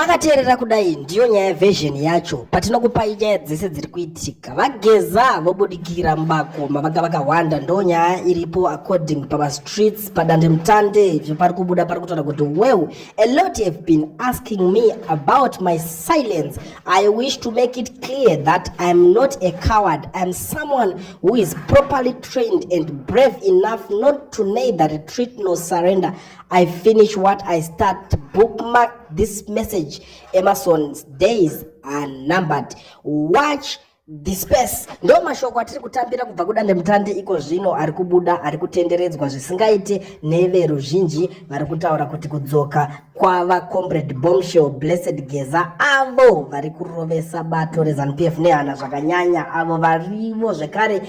makateerera kudai ndiyo nyaya version yacho patinokupai nyaya dzese dziri kuitika. Vageza vobudikira mubakoma vanga vakawanda, ndo nyaya iripo according pamastreets padandemutande. Ivyo pari kubuda pari kutaura kuti well, a lot have been asking me about my silence. I wish to make it clear that I am not a coward. I am someone who is properly trained and brave enough not to neither retreat nor surrender. I finish what I start. Bookmark this message. Emerson's days are numbered. Watch the space. Ndo mashoko atiri kutambira kubva kudandemutande iko zvino ari kubuda, ari kutenderedzwa zvisingaite neveruzhinji vari kutaura kuti kudzoka kwava comrade Bombshell Blessed Geza, avo vari kurovesa bato reZANU-PF nehana zvakanyanya, avo varivo zvekare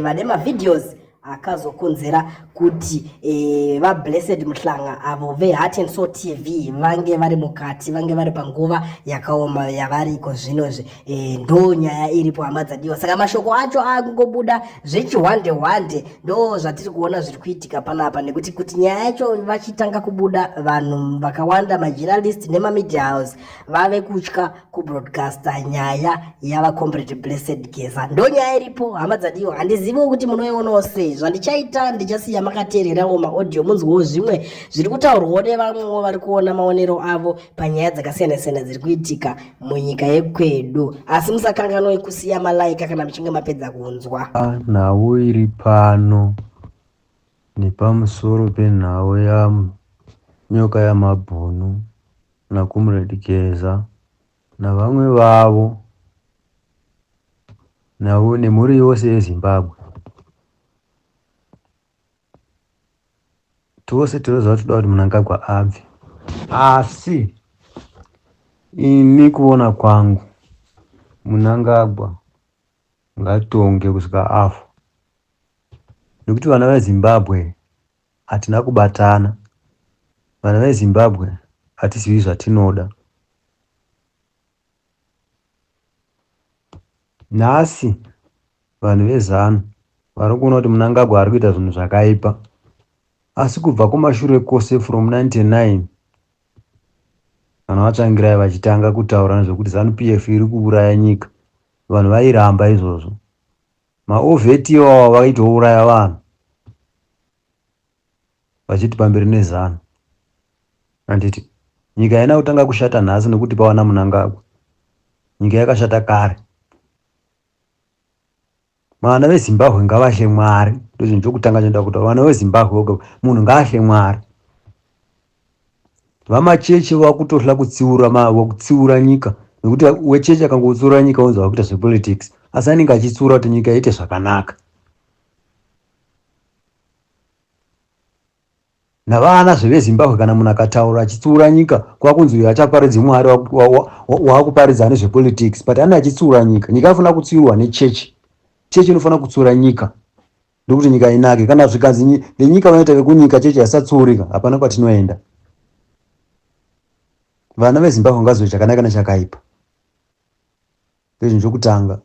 vane mavideos akazokonzera kuti vaBlessed Muhlanga avo veHeart and Soul TV vange vari mukati, vange vari panguva yakaoma yavariko zvinozvi. Ndo nyaya iripo hama dzadiwa. Saka mashoko acho angobuda zvechihwande-hwande, ndo zvatiri kuona zviri kuitika panapa, nekuti kuti nyaya yacho vachitanga kubuda, vanhu vakawanda, majournalist nemamedia house vave kutya kubroadcasta nyaya yava comrade Blessed Geza. Ndo nyaya iripo hama dzadiwa. Handizivi kuti munoionawo sei. Zvandichaita ndichasiya makateererawo maaudio munzwewo zvimwe zviri kutaurwawo nevamwewo vari kuona maonero avo panyaya dzakasiyana-siyana dziri kuitika munyika yekwedu. Asi musakanganwe kusiya malaika kana muchinge mapedza kunzwa. Nhau iri pano nepamusoro penhau yanyoka yamabhunu naComrade Geza navamwe vavo navo nemhuri yose yeZimbabwe. Tose tinoziva toda kuti Mnangagwa abve, asi ini kuona kwangu Mnangagwa ngatonge kusvika afa, nekuti vana veZimbabwe hatina kubatana. Vana veZimbabwe hatizivi zvatinoda. Nhasi vanhu veZANU vari kuona kuti Mnangagwa ari kuita zvinhu zvakaipa, asi kubva kumashure kwose from 99 vanhu vatsvangirai vachitanga kutaura nezvekuti ZANU-PF iri kuuraya nyika, vanhu vairamba izvozvo. Maovheti iwawo vaitouraya vanhu vachiti pamberi neZANU. Handiti nyika haina kutanga kushata nhasi nekuti pawana Mnangagwa. Nyika yakashata kare. Vana veZimbabwe ngavashe Mwari. Ndozvinhu chokutanga chinoda kutaura. Vana veZimbabwe munhu ngaashe Mwari. Vamachechi vakutohla kutsiura nyika, nekuti wechechi akangotsiura nyika unonzi wakuita zvepolitics, asi anenge achitsiura kuti nyika iite zvakanaka. Navana zveveZimbabwe kana munhu akataura achitsiura nyika kwakunzi uyu achaparidzi Mwari waakuparidza nezvepolitics, but ane achitsiura nyika. Nyika inofana kutsiurwa nechechi. Chechi inofana kutsiura nyika ndokuti nyika inake. Kana zvikanzi nenyika vanoita vekunyika chechi yasatsiurika, hapana kwatinoenda. Vana veZimbabwe ngazive chakanaka nechakaipa. Ndozvinhu chokutanga.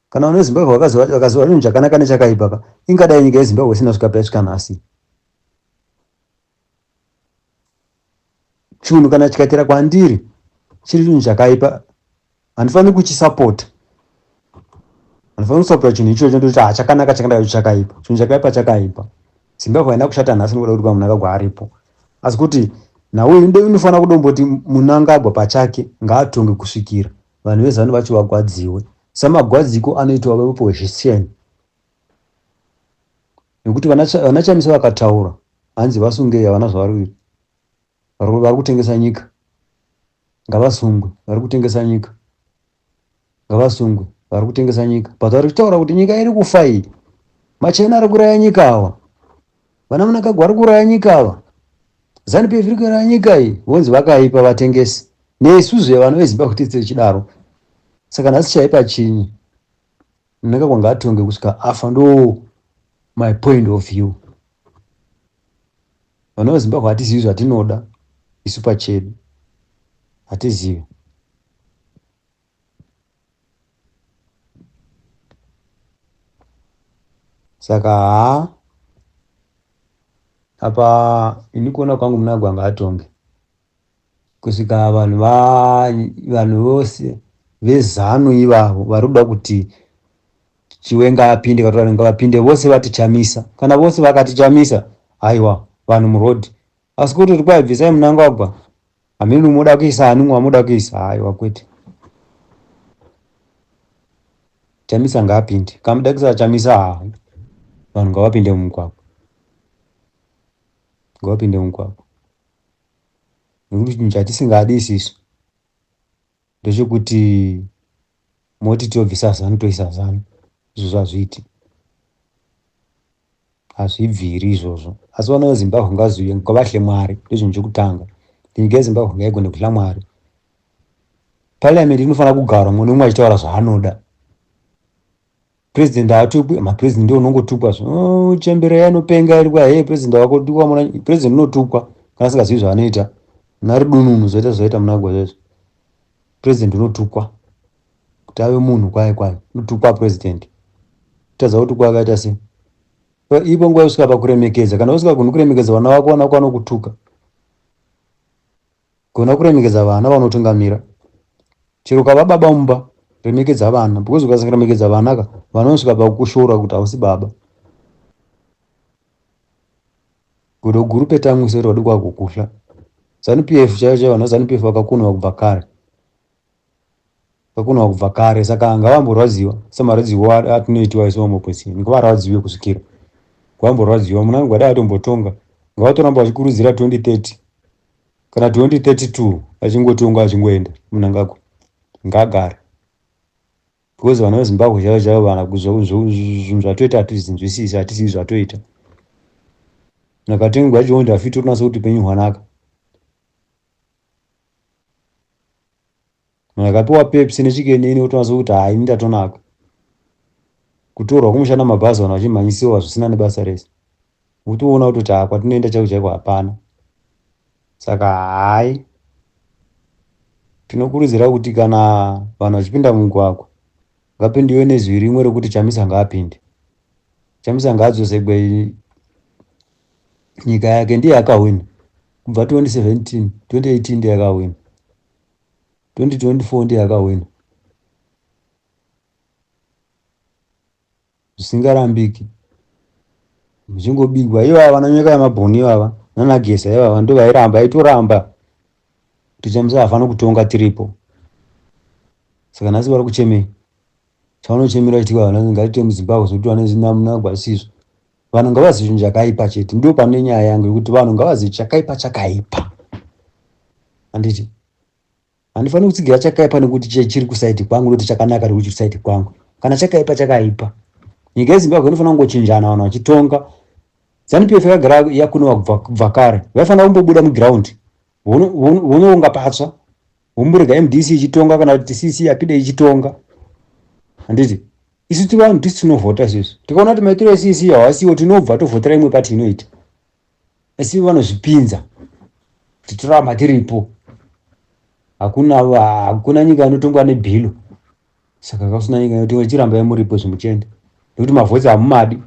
Kana vana veZimbabwe vakaziva zvinhu chakanaka nechakaipa, ingadai nyika yeZimbabwe isina kusvika paisvika nhasi. Chinhu kana chikaitira kwandiri chiri chinhu chakaipa, handifaniri kuchisapota. Handifaniri kusapota chinhu ichocho ndoti chakanaka chakaipa. Chinhu chakaipa chakaipa. Zimbabwe haina kushata nhasi nokuda kuti Mnangagwa aripo. Asi kuti nhau inofanira kudomboti Mnangagwa pachake ngaatonge kusvikira vanhu veZANU vacho vagwadziwe. Samagwadziko anoitwa veopposition. Nekuti vanachamisa vakataura hanzi vasungei, havana zvavari kutengesa nyika. Ngavasungwe vari kutengesa nyika. Ngavasungwe vari kutengesa nyika. But vari kutaura kuti nyika iri kufa iyi. Machena ari kuraya nyika ava. Vana Mnangagwa ari kuraya nyika ava. ZANU-PF iri kuraya nyika iyi. Vonzi vakaipa vatengesi. Neisuzve vanhu veZimbabwe tichidaro. Saka nhasi chaipa chinyi? Mnangagwa ngaatonge kusvika afa, ndo my point of view. Vanhu veZimbabwe hatizivi zvatinoda isu pachedu. Hatizivi. Saka apa ini kuona kwangu Mnangagwa ngaatonge kusvika vanhu vose vezano ivavo vari kuda kuti Chiwenga apinde, Kataura ngavapinde vose vati Chamisa. Kana vose vakati Chamisa, aiwa vanhu murodhi. Asi kuti kwaibvisai Mnangagwa, hamene muda kuisa anu mwamuda kuisa, aiwa kwete. Chamisa ngaapinde. Kamuda kuisa Chamisa, vanhu ngavapinde mumugwagwa. Ngavapinde mumugwagwa. Nekuti chinhu chatisingadi isisu ndechekuti moti tobvisa Zanu toisa Zanu. Izvozvo hazviiti, hazvibviri izvozvo. Asi vana veZimbabwe ngazive ngavahle Mwari, ndizvo chekutanga. Nyika yeZimbabwe ngaigone kuhla Mwari. Parliament inofanira kugara mumwe nomumwe achitaura zvaanoda. President haatukwi, mapresident ndiwo unongotukwa. Chembere anopenga iri kwa president wako tukwa muna president unotukwa kana asingazivi zvaanoita. Nari dununu zoita Mnangagwa izvozvo. President unotukwa. Kuti ave munhu kwaye unotukwa president. Tadza kuti kwakaita sei. Ipo nguva usika pakuremekedza, kana usingagoni kuremekedza vana vako vanokutuka. Gona kuremekedza vana vanotungamira. Chero kava baba mumba, remekedza vana. Because ukasaremekedza vana ka, vana vanosvika pakukushora kuti hausi baba. Kuti guru petamwe sero wadi kwakukuhla. ZANU-PF chaicho vana ZANU-PF vakakunwa kubva kare. Vakunwa kubva kare, saka ngavamborwadziwa samaradziwa atinoitwa isu vamopozisi. Ngavaradziwe kusvikira. Ngavamborwadziwa Mnangagwa dai atombotonga. Ngavatoramba vachikurudzira 2030 kana 2032 achingotonga achingoenda Mnangagwa. Ngagare. Because vana veZimbabwe chaivo vana zvinhu zvatoita hatizvinzwisisi, hatisivi zvatoita. Nakatengwa chionda afiti unase kuti penyu hwanaka. Akapiwa Pepsi nechikenini utonase kuti hai ndatonaka. Kutorwa kumushanda mabhazi vanhu vachimhanyisiwa zvisina nebasa rese. Utoona kuti kwatinoenda chaiko hapana. Saka hai tinokurudzira kuti kana vanhu vachipinda mumugwagwa ngapindiwe nezwi rimwe rekuti Chamisa ngaapinde. Chamisa ngaadzosegwe nyika yake ndiye akawina. Kubva 2017, 2018 ndiye akawina. 2024 ndiye akawina. Zvisingarambiki. Mchingobigwa ivava vananyika yemabhoni ivava nanagesa ivava ndo vairamba aitoramba kuti Chamisa hafana kutonga tiripo. Saka nhasi vari kuchemei. Chavanochemera chitika vana ngaite muZimbabwe zokuti vane zina Mnangagwa isizvo. Vanhu ngavazive chinhu chakaipa chete. Ndo pane nyaya yangu yekuti vanhu ngavazive chakaipa. Handiti handifaniri kutsigira chakaipa nekuti chiri kusaiti kwangu nekuti chakanaka nekuti chiri kusaiti kwangu. Kana chakaipa. Nyika yeZimbabwe inofanira kungochinjana vanhu vachitonga. ZANU-PF yakagara yakunwa kubva kare. Vaifanira kumbobuda muground. Vonounga patsva. Vomborega MDC ichitonga kana kuti CC apinde ichitonga. Handiti isu ti vanhu tisi tinovhota isusu. Tikaona kuti maitiro eCC hawasiwo tinobva tovhotera imwe pati inoita. Asi vanozvipinza kuti toramba tiripo. Hakuna nyika inotongwa nebhilo. Saka kasina nyika inotongwa chiramba yemuripo zvimuchende. Nekuti mavhotsi hamumadi.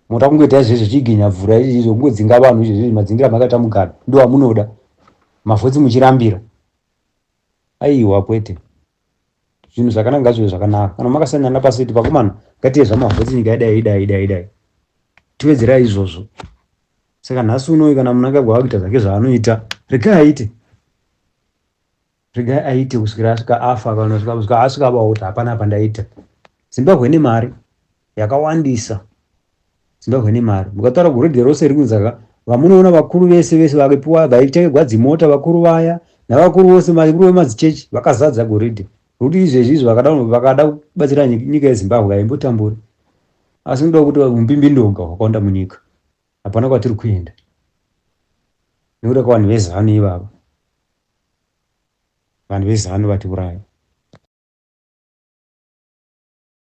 Moda kungoita izvezvo chiginya mvura izvo kungodzinga vanhu izvezvo madzingira makata mugara. Ndo amunoda. Mavhotsi muchirambira. Aiwa kwete. Zvinhu zvakanaka ngazvive zvakanaka. Kana makasanyana pasiti pakomana ngatiye zvamavhotsi nyika idai. Tiwedzerai izvozvo. Saka nhasi unoyu kana Mnangagwa akuita zvake zvaanoita, regai aite kusvikira asvika afa kana kusvika asvika kuti hapana pandaita. Zimbabwe ine mari yakawandisa. Zimbabwe ine mari. Mukataura gorodhe rose riri kunzaka, vamunoona vakuru vese vakipiwa vaitengerwa dzimota vakuru vaya navakuru vose vakuru vemadzichechi vakazadza gorodhe. Kuti izvezvi vakada kubatsira nyika yeZimbabwe haimbotamburi. Asi ndoda kuti umbimbindoga hwakawanda munyika. Hapana kwatiri kuenda. Nekuda kwavanhu veZANU ivava. Vanhu veZANU vatiuraya.